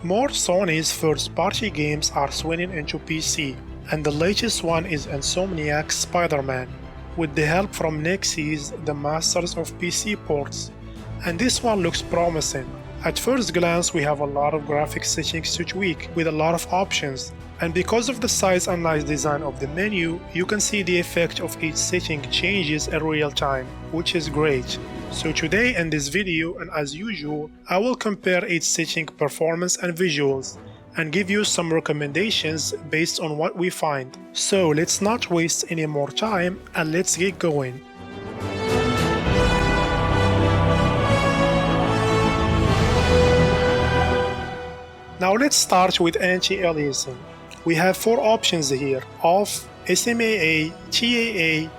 More Sony's first-party games are swinging into PC, and the latest one is Insomniac's Spider-Man, with the help from Nexus, the masters of PC ports, and this one looks promising. At first glance we have a lot of graphic settings to tweak with a lot of options, and because of the size and nice design of the menu, you can see the effect of each setting changes in real time, which is great. So today in this video, and as usual, I will compare each setting performance and visuals, and give you some recommendations based on what we find. So let's not waste any more time and let's get going. Now let's start with anti-aliasing. We have four options here: off, SMAA, TAA,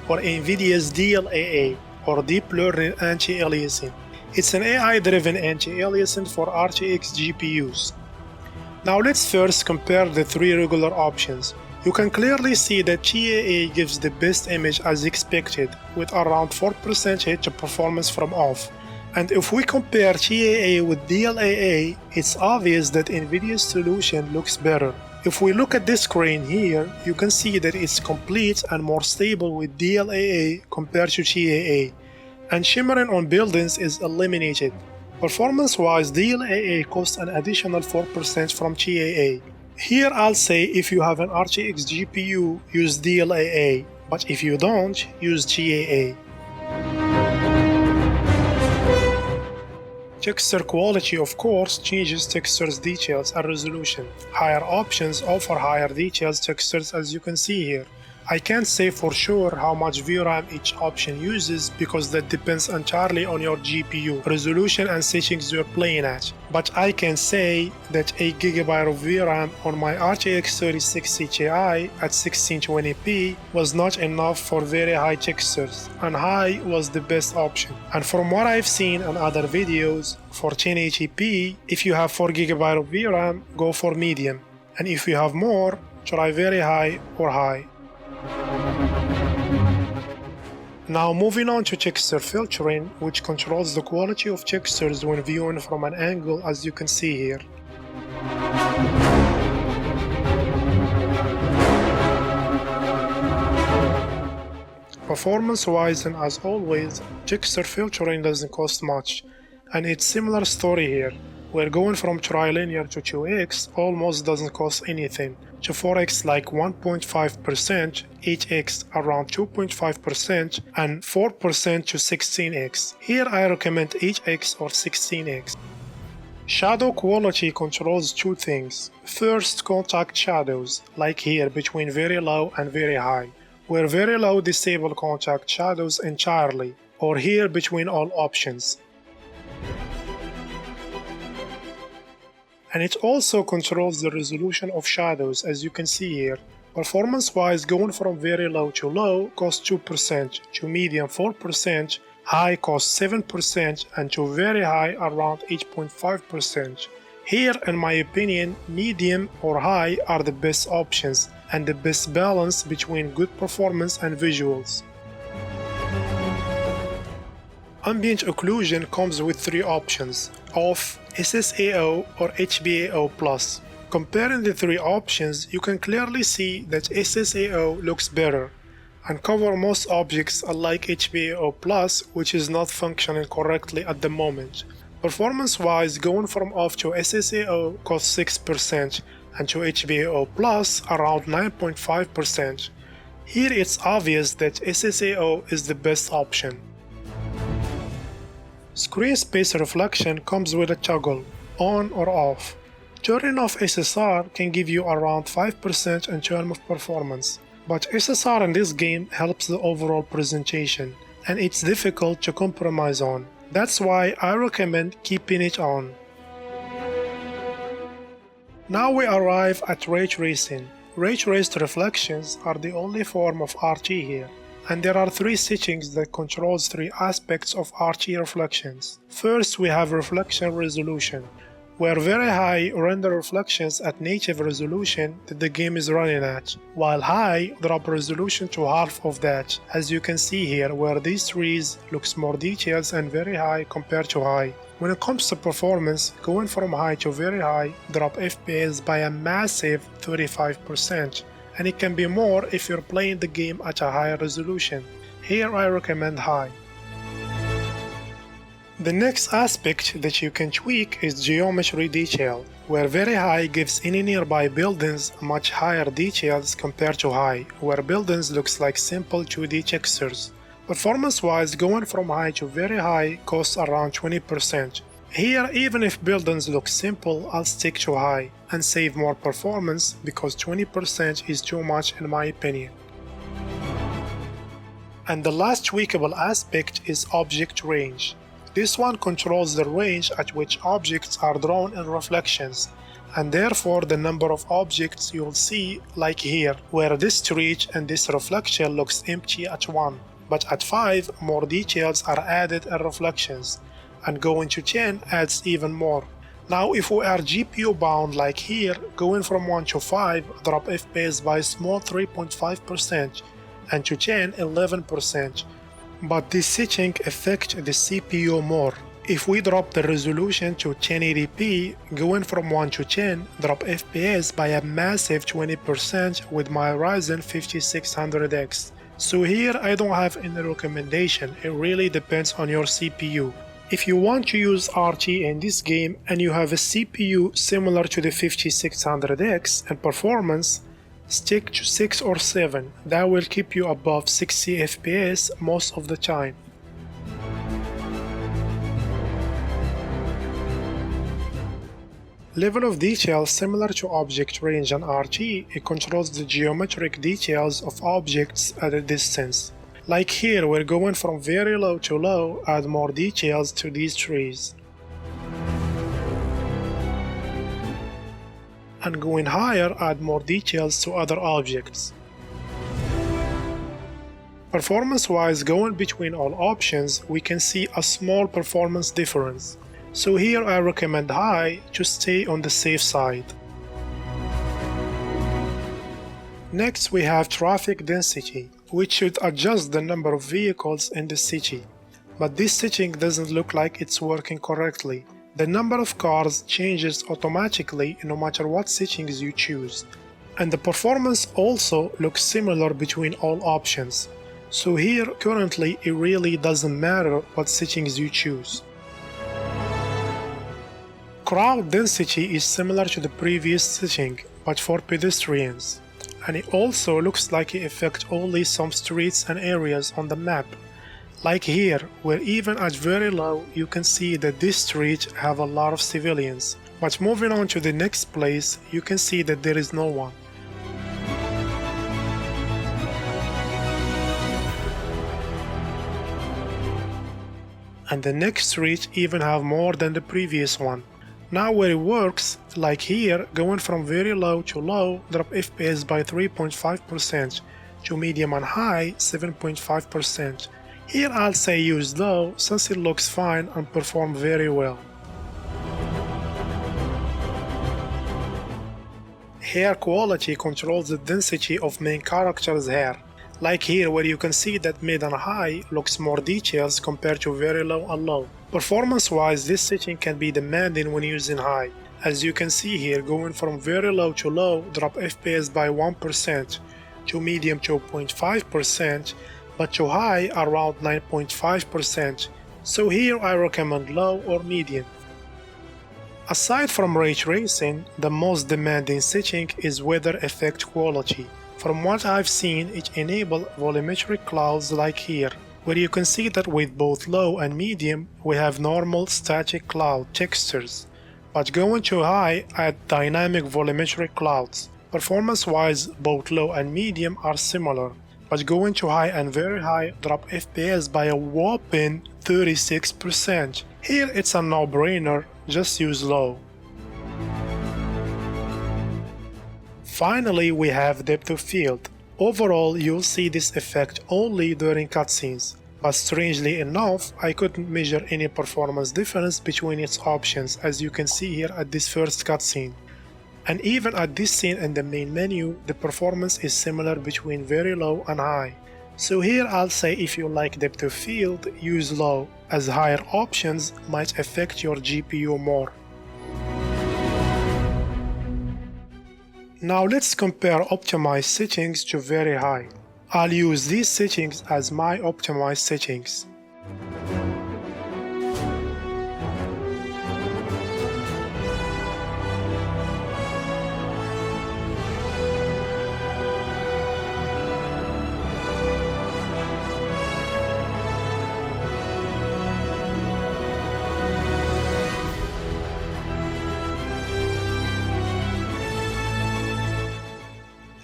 or NVIDIA's DLAA, or Deep Learning Anti-Aliasing. It's an AI-driven anti-aliasing for RTX GPUs. Now let's first compare the three regular options. You can clearly see that TAA gives the best image as expected, with around 4% hit to performance from off. And if we compare TAA with DLAA, it's obvious that NVIDIA's solution looks better. If we look at this screen here, you can see that it's complete and more stable with DLAA compared to TAA, and shimmering on buildings is eliminated. Performance-wise, DLAA costs an additional 4% from TAA. Here I'll say if you have an RTX GPU, use DLAA, but if you don't, use TAA. Texture quality of course changes textures details and resolution. Higher options offer higher details textures as you can see here. I can't say for sure how much VRAM each option uses because that depends entirely on your GPU, resolution and settings you're playing at. But I can say that 8GB of VRAM on my RTX 3060 Ti at 1620p was not enough for very high textures, and high was the best option. And from what I've seen in other videos, for 1080p, if you have 4GB of VRAM, go for medium, and if you have more, try very high or high. Now moving on to texture filtering, which controls the quality of textures when viewing from an angle as you can see here. Performance-wise, and as always, texture filtering doesn't cost much, and it's similar story here. We're going from trilinear to 2x almost doesn't cost anything, to 4x like 1.5%, 8x around 2.5%, and 4% to 16x. Here I recommend 8x or 16x. Shadow quality controls two things. First, contact shadows, like here between very low and very high, where very low disable contact shadows entirely, or here between all options. And it also controls the resolution of shadows as you can see here. Performance-wise, going from very low to low costs 2%, to medium 4%, high costs 7%, and to very high around 8.5%. Here, in my opinion, medium or high are the best options and the best balance between good performance and visuals. Ambient Occlusion comes with three options: off, SSAO or HBAO+. Comparing the three options, you can clearly see that SSAO looks better and cover most objects, unlike HBAO+, which is not functioning correctly at the moment. Performance-wise, going from off to SSAO costs 6% and to HBAO+ around 9.5%. Here it's obvious that SSAO is the best option. Screen space reflection comes with a toggle, on or off. Turning off SSR can give you around 5% in terms of performance, but SSR in this game helps the overall presentation, and it's difficult to compromise on. That's why I recommend keeping it on. Now we arrive at ray tracing. Ray traced reflections are the only form of RT here, and there are three settings that controls three aspects of RT reflections. First, we have reflection resolution, where very high render reflections at native resolution that the game is running at, while high drop resolution to half of that, as you can see here, where these trees looks more details and very high compared to high. When it comes to performance, going from high to very high drop FPS by a massive 35%, and it can be more if you're playing the game at a higher resolution. Here I recommend high. The next aspect that you can tweak is geometry detail, where very high gives any nearby buildings much higher details compared to high, where buildings looks like simple 2D textures. Performance-wise, going from high to very high costs around 20%. Here, even if buildings look simple, I'll stick to high and save more performance because 20% is too much in my opinion. And the last tweakable aspect is object range. This one controls the range at which objects are drawn in reflections, and therefore the number of objects you'll see, like here, where this street and this reflection looks empty at 1, but at 5 more details are added in reflections, and going to 10 adds even more. Now if we are GPU bound like here, going from 1 to 5 drop FPS by a small 3.5%, and to 10 11%. But this setting affects the CPU more. If we drop the resolution to 1080p, going from 1 to 10 drop FPS by a massive 20% with my Ryzen 5600X. So here I don't have any recommendation, it really depends on your CPU. If you want to use RT in this game and you have a CPU similar to the 5600X and performance, stick to 6 or 7, that will keep you above 60 FPS most of the time. Level of detail similar to object range and RT, it controls the geometric details of objects at a distance. Like here, we're going from very low to low, add more details to these trees. And going higher, add more details to other objects. Performance-wise, going between all options, we can see a small performance difference. So here I recommend high to stay on the safe side. Next we have traffic density, which should adjust the number of vehicles in the city. But this setting doesn't look like it's working correctly. The number of cars changes automatically no matter what settings you choose, and the performance also looks similar between all options. So here currently it really doesn't matter what settings you choose. Crowd density is similar to the previous setting, but for pedestrians, and it also looks like it affects only some streets and areas on the map. Like here, where even at very low you can see that this street have a lot of civilians, but moving on to the next place you can see that there is no one. And the next street even have more than the previous one. Now where it works, like here, going from very low to low, drop FPS by 3.5%, to medium and high 7.5%. Here I'll say use low since it looks fine and performs very well. Hair quality controls the density of main character's hair, like here where you can see that mid and high looks more details compared to very low and low. Performance wise, this setting can be demanding when using high. As you can see here, going from very low to low, drop FPS by 1%, to medium 2.5%, but to high around 9.5%, so here I recommend low or medium. Aside from ray tracing, the most demanding setting is weather effect quality. From what I've seen, it enables volumetric clouds like here, where you can see that with both low and medium we have normal static cloud textures, but going to high add dynamic volumetric clouds. Performance wise, both low and medium are similar, but going to high and very high drop FPS by a whopping 36%. Here it's a no-brainer, just use low. Finally we have depth of field. Overall you'll see this effect only during cutscenes, but strangely enough, I couldn't measure any performance difference between its options, as you can see here at this first cutscene. And even at this scene in the main menu, the performance is similar between very low and high. So here I'll say if you like depth of field, use low, as higher options might affect your GPU more. Now let's compare optimized settings to very high. I'll use these settings as my optimized settings.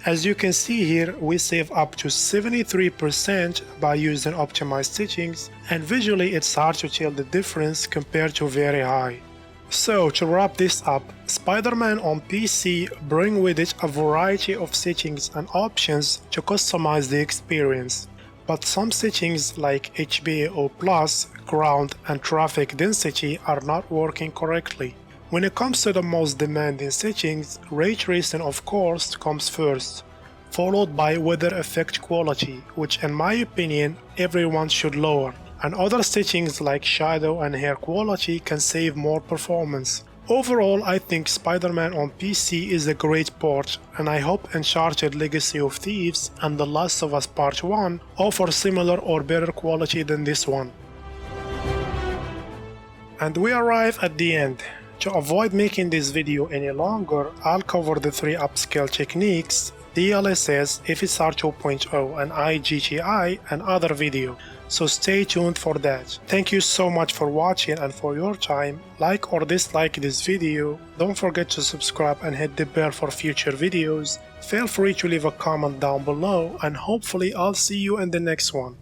As you can see here, we save up to 73% by using optimized settings, and visually it's hard to tell the difference compared to very high. So to wrap this up, Spider-Man on PC brings with it a variety of settings and options to customize the experience. But some settings like HBAO+, ground and traffic density are not working correctly. When it comes to the most demanding settings, ray tracing of course comes first, followed by weather effect quality, which in my opinion everyone should lower, and other settings like shadow and hair quality can save more performance. Overall, I think Spider-Man on PC is a great port, and I hope Uncharted Legacy of Thieves and The Last of Us Part 1 offer similar or better quality than this one. And we arrive at the end. To avoid making this video any longer, I'll cover the 3 upscale techniques, DLSS, FSR 2.0 and iGTI and other video, so stay tuned for that. Thank you so much for watching and for your time. Like or dislike this video, don't forget to subscribe and hit the bell for future videos. Feel free to leave a comment down below, and hopefully I'll see you in the next one.